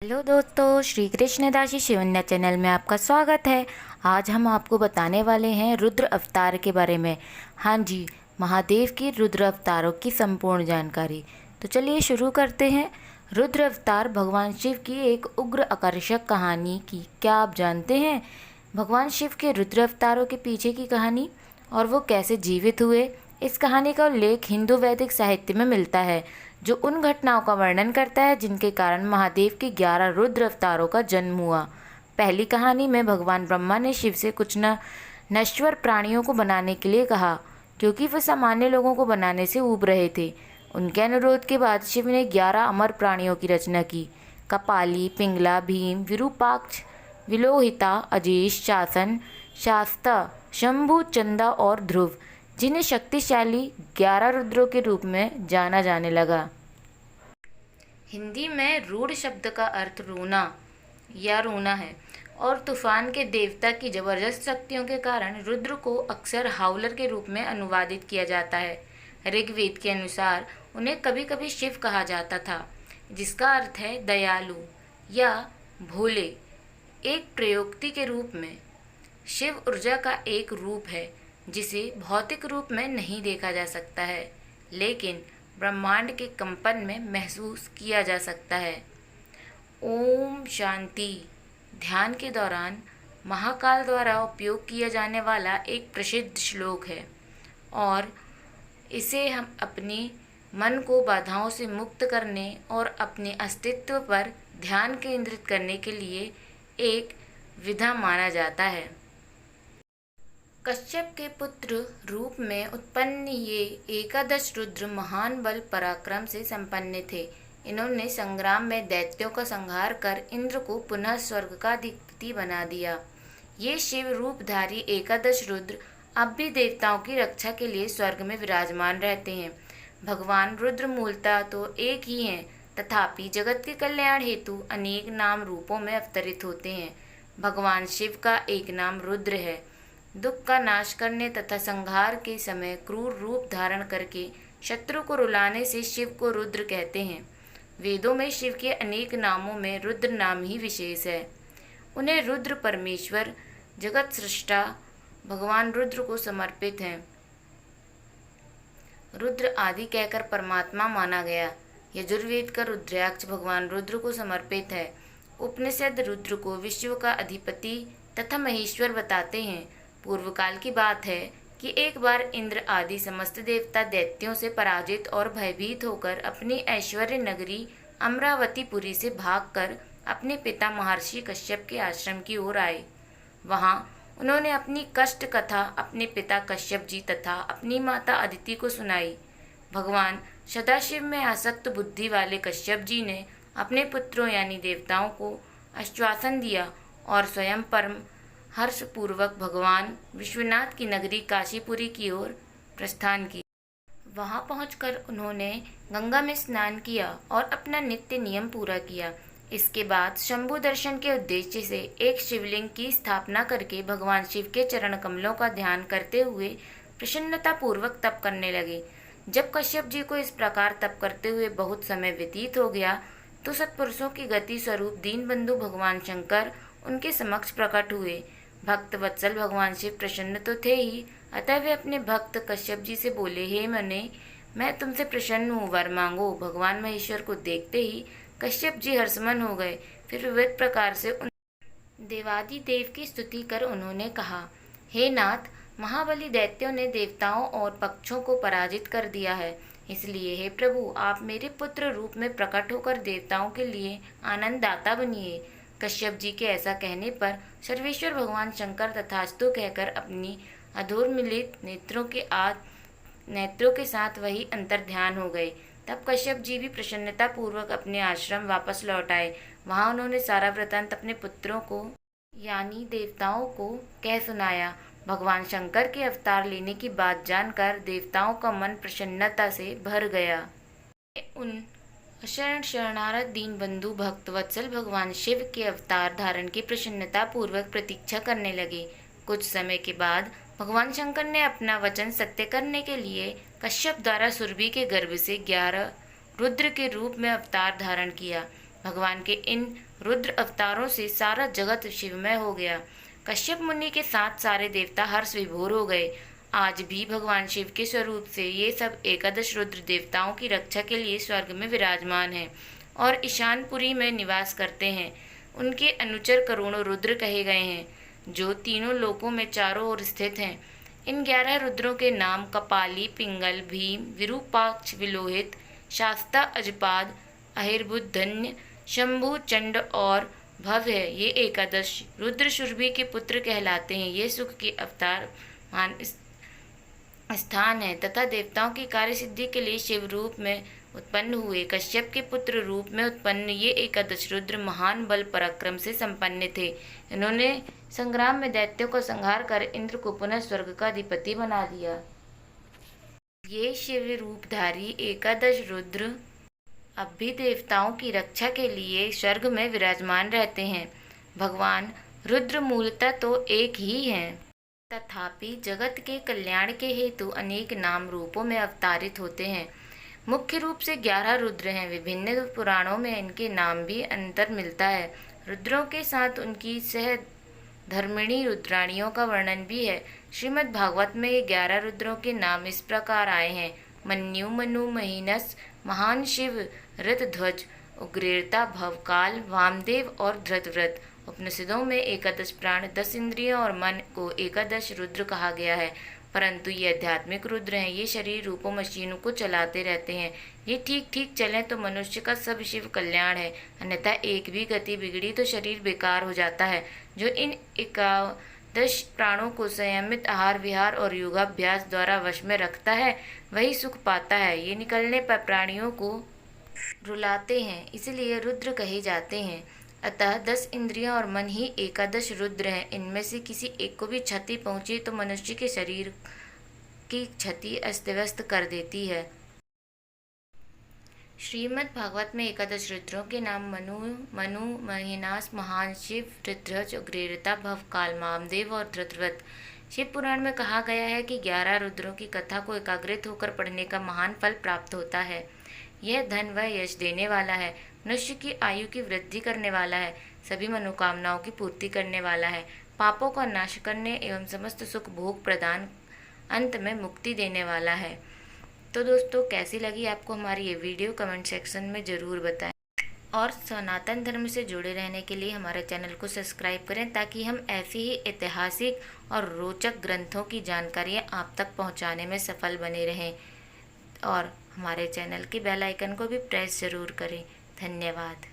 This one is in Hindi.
हेलो दोस्तों, श्री कृष्ण दासी शिवन्या चैनल में आपका स्वागत है। आज हम आपको बताने वाले हैं रुद्र अवतार के बारे में। हाँ जी, महादेव की रुद्र अवतारों की संपूर्ण जानकारी। तो चलिए शुरू करते हैं। रुद्र अवतार भगवान शिव की एक उग्र आकर्षक कहानी की क्या आप जानते हैं? भगवान शिव के रुद्र अवतारों के पीछे की कहानी और वो कैसे जीवित हुए, इस कहानी का उल्लेख हिंदू वैदिक साहित्य में मिलता है, जो उन घटनाओं का वर्णन करता है जिनके कारण महादेव के 11 रुद्र अवतारों का जन्म हुआ। पहली कहानी में भगवान ब्रह्मा ने शिव से कुछ नश्वर प्राणियों को बनाने के लिए कहा, क्योंकि वे सामान्य लोगों को बनाने से ऊब रहे थे। उनके अनुरोध के बाद शिव ने 11 अमर प्राणियों की रचना की: कपाली, पिंगला, भीम, विरूपाक्ष, विलोहिता, अजेश, शासन, शास्ता, शंभु, चंदा और ध्रुव, जिन्हें शक्तिशाली 11 रुद्रों के रूप में जाना जाने लगा। हिंदी में रूढ़ शब्द का अर्थ रोना या रोना है और तूफान के देवता की जबरदस्त शक्तियों के कारण रुद्र को अक्सर हाउलर के रूप में अनुवादित किया जाता है। ऋग्वेद के अनुसार उन्हें कभी कभी शिव कहा जाता था, जिसका अर्थ है दयालु या भोले। एक प्रयोक्ति के रूप में शिव ऊर्जा का एक रूप है जिसे भौतिक रूप में नहीं देखा जा सकता है, लेकिन ब्रह्मांड के कंपन में महसूस किया जा सकता है। ओम शांति ध्यान के दौरान महाकाल द्वारा उपयोग किया जाने वाला एक प्रसिद्ध श्लोक है और इसे हम अपने मन को बाधाओं से मुक्त करने और अपने अस्तित्व पर ध्यान केंद्रित करने के लिए एक विधा माना जाता है। कश्यप के पुत्र रूप में उत्पन्न ये एकादश रुद्र महान बल पराक्रम से संपन्न थे। इन्होंने संग्राम में दैत्यों का संहार कर इंद्र को पुनः स्वर्ग का अधिपति बना दिया। ये शिव रूपधारी एकादश रुद्र अब भी देवताओं की रक्षा के लिए स्वर्ग में विराजमान रहते हैं। भगवान रुद्र मूलतः तो एक ही हैं, तथापि जगत के कल्याण हेतु अनेक नाम रूपों में अवतरित होते हैं। भगवान शिव का एक नाम रुद्र है। दुख का नाश करने तथा संहार के समय क्रूर रूप धारण करके शत्रु को रुलाने से शिव को रुद्र कहते हैं। वेदों में शिव के अनेक नामों में रुद्र नाम ही विशेष है। उन्हें रुद्र परमेश्वर, जगत सृष्टा भगवान रुद्र को समर्पित हैं। रुद्र आदि कहकर परमात्मा माना गया। यजुर्वेद का रुद्राक्ष भगवान रुद्र को समर्पित है। उपनिषद रुद्र को विश्व का अधिपति तथा महेश्वर बताते हैं। पूर्व काल की बात है कि एक बार इंद्र आदि समस्त देवता दैत्यों से पराजित और भयभीत होकर अपनी ऐश्वर्य नगरी अमरावतीपुरी से भागकर अपने पिता महर्षि कश्यप के आश्रम की ओर आए। वहां उन्होंने अपनी कष्ट कथा अपने पिता कश्यप जी तथा अपनी माता अदिति को सुनाई। भगवान सदाशिव में आसक्त बुद्धि वाले कश्यप जी ने अपने पुत्रों यानी देवताओं को आश्वासन दिया और स्वयं परम हर्षपूर्वक भगवान विश्वनाथ की नगरी काशीपुरी की ओर प्रस्थान की। वहां पहुंचकर उन्होंने गंगा में स्नान किया और अपना नित्य नियम पूरा किया। इसके बाद शंभु दर्शन के उद्देश्य से एक शिवलिंग की स्थापना करके भगवान शिव के चरण कमलों का ध्यान करते हुए प्रसन्नता पूर्वक तप करने लगे। जब कश्यप जी को इस प्रकार तप करते हुए बहुत समय व्यतीत हो गया तो सत्पुरुषों की गति स्वरूप दीनबंधु भगवान शंकर उनके समक्ष प्रकट हुए। भक्त वत्सल भगवान शिव प्रसन्न तो थे ही, अतः वे अपने भक्त कश्यप जी से बोले, हे मने, मैं तुमसे प्रसन्न हूँ, वर मांगो। भगवान महेश्वर को देखते ही कश्यप जी हर्षमन हो गए। फिर विविध प्रकार से उन देवादि देव की स्तुति कर उन्होंने कहा, हे नाथ, महाबली दैत्यों ने देवताओं और पक्षों को पराजित कर दिया है, इसलिए हे प्रभु, आप मेरे पुत्र रूप में प्रकट होकर देवताओं के लिए आनंददाता बनिए। कश्यप जी के ऐसा कहने पर सर्वेश्वर भगवान शंकर तथास्तु कहकर अपनी अधोर्मिलित नेत्रों के साथ वही अंतर ध्यान हो गए। तब कश्यप जी भी प्रसन्नता पूर्वक अपने आश्रम वापस लौट आए। वहां उन्होंने सारा वृतांत अपने पुत्रों को यानी देवताओं को कह सुनाया। भगवान शंकर के अवतार लेने की बात जानकर देवताओं का मन प्रसन्नता से भर गया। उन अशरण शरणारत दीन बंधु भक्त वत्सल भगवान शिव के अवतार धारण की प्रसन्नता पूर्वक प्रतीक्षा करने लगे। कुछ समय के बाद भगवान शंकर ने अपना वचन सत्य करने के लिए कश्यप द्वारा सुरभि के गर्भ से 11 रुद्र के रूप में अवतार धारण किया। भगवान के इन रुद्र अवतारों से सारा जगत शिवमय हो गया। कश्यप मुनि के साथ सारे देवता हर्ष विभोर हो गए। आज भी भगवान शिव के स्वरूप से ये सब एकादश रुद्र देवताओं की रक्षा के लिए स्वर्ग में विराजमान हैं और ईशानपुरी में निवास करते हैं। उनके अनुचर करोड़ों रुद्र कहे गए हैं, जो तीनों लोकों में चारों ओर स्थित हैं। इन 11 रुद्रों के नाम कपाली, पिंगल, भीम, विरूपाक्ष, विलोहित, शास्ता, अजपाद, अहिर्बुद्धन्य, शंभु, चंड और भव है। ये एकादश रुद्र सुरभि के पुत्र कहलाते हैं। ये सुख के अवतार मान स्थान है तथा देवताओं की कार्य सिद्धि के लिए शिव रूप में उत्पन्न हुए। कश्यप के पुत्र रूप में उत्पन्न ये एकादश रुद्र महान बल पराक्रम से संपन्न थे। इन्होंने संग्राम में दैत्यों का संहार कर इंद्र को पुनः स्वर्ग का अधिपति बना दिया। ये शिव रूपधारी एकादश रुद्र अब भी देवताओं की रक्षा के लिए स्वर्ग में विराजमान रहते हैं। भगवान रुद्र मूलतः तो एक ही हैं, तथापि जगत के कल्याण के हेतु अनेक नाम रूपों में अवतारित होते हैं। मुख्य रूप से 11 रुद्र हैं। विभिन्न पुराणों में इनके नाम भी अंतर मिलता है। रुद्रों के साथ उनकी सहधर्मिणी रुद्राणियों का वर्णन भी है। श्रीमद् भागवत में ये 11 रुद्रों के नाम इस प्रकार आए हैं: मन्यु, मनु, महीनस, महान शिव, ऋतध्वज, उग्रेरता, भवकाल, वामदेव और धृतव्रत। उपनिषदों में एकादश प्राण, 10 इंद्रियों और मन को एकादश रुद्र कहा गया है, परंतु ये आध्यात्मिक रुद्र हैं। ये शरीर रूपों मशीनों को चलाते रहते हैं। ये ठीक ठीक चलें तो मनुष्य का सब शिव कल्याण है, अन्यथा एक भी गति बिगड़ी तो शरीर बेकार हो जाता है। जो इन एकादश प्राणों को संयमित आहार विहार और योगाभ्यास द्वारा वश में रखता है, वही सुख पाता है। ये निकलने पर प्राणियों को रुलाते हैं, इसलिए रुद्र कहे जाते हैं। अतः 10 इंद्रियां और मन ही एकादश रुद्र हैं। इनमें से किसी एक को भी क्षति पहुंची तो मनुष्य के शरीर की क्षति अस्त व्यस्त कर देती है। श्रीमद् भागवत में एकादश रुद्रों के नाम मनु, महीनास, महान शिव, ऋतध्वज, उग्रेरता, भवकाल, वामदेव और धृतव्रत। शिव पुराण में कहा गया है कि 11 रुद्रों की कथा को एकाग्रित होकर पढ़ने का महान फल प्राप्त होता है। यह धन व यश देने वाला है, मनुष्य की आयु की वृद्धि करने वाला है, सभी मनोकामनाओं की पूर्ति करने वाला है, पापों का नाश करने एवं समस्त सुख भोग प्रदान, अंत में मुक्ति देने वाला है। तो दोस्तों, कैसी लगी आपको हमारी ये वीडियो? कमेंट सेक्शन में ज़रूर बताएं और सनातन धर्म से जुड़े रहने के लिए हमारे चैनल को सब्सक्राइब करें, ताकि हम ऐसी ही ऐतिहासिक और रोचक ग्रंथों की जानकारियाँ आप तक पहुँचाने में सफल बने रहें। और हमारे चैनल की बेल आइकन को भी प्रेस ज़रूर करें। धन्यवाद।